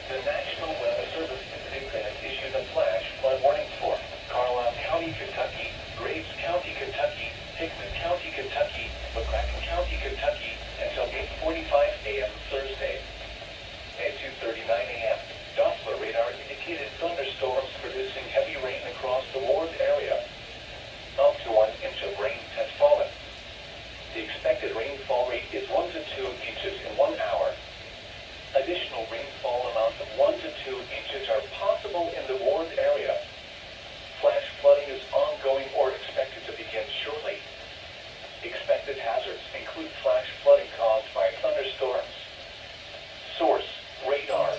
The National Weather Service has issued a flash flood warning for Carlisle County, Kentucky, Graves County, Kentucky, Hickman County, Kentucky, McCracken County, Kentucky, until 8:45 a.m. Thursday. At 2:39 a.m., Doppler radar indicated thunderstorms producing heavy rain across the Ward area. Up to 1 inch of rain has fallen. The expected rainfall rate is 1 to 2 inches in 1 hour. Additional rainfall amounts of 1 to 2 inches are possible in the Ward area. Flash flooding is ongoing or expected to begin shortly. Expected hazards include flash flooding caused by thunderstorms. Source: radar.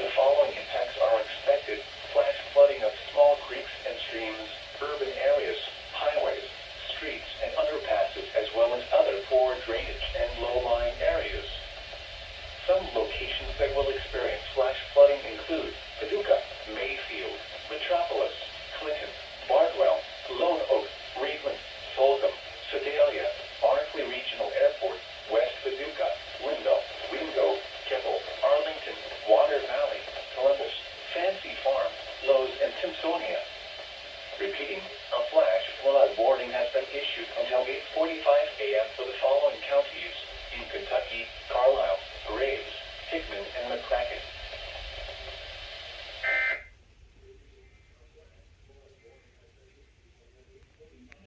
The following impacts are expected: flash flooding of small creeks and streams, urban areas, highways, streets, and underpasses, as well as other poor drainage and low-lying areas. Some locations that will experience flash flooding include Paducah, Mayfield, Metropolis, Clinton, Bardwell, Lone Oak, Reedland, Folsom, Sedalia, Barkley Regional Airport, West Paducah, Wendell, Wingo, Keppel, Arlington, Water Valley, Columbus, Fancy Farm, Lowe's, and Simpsonia. Repeating, a flash flood warning has been issued until 8:45 a.m. for the following counties: in Kentucky, Carlisle,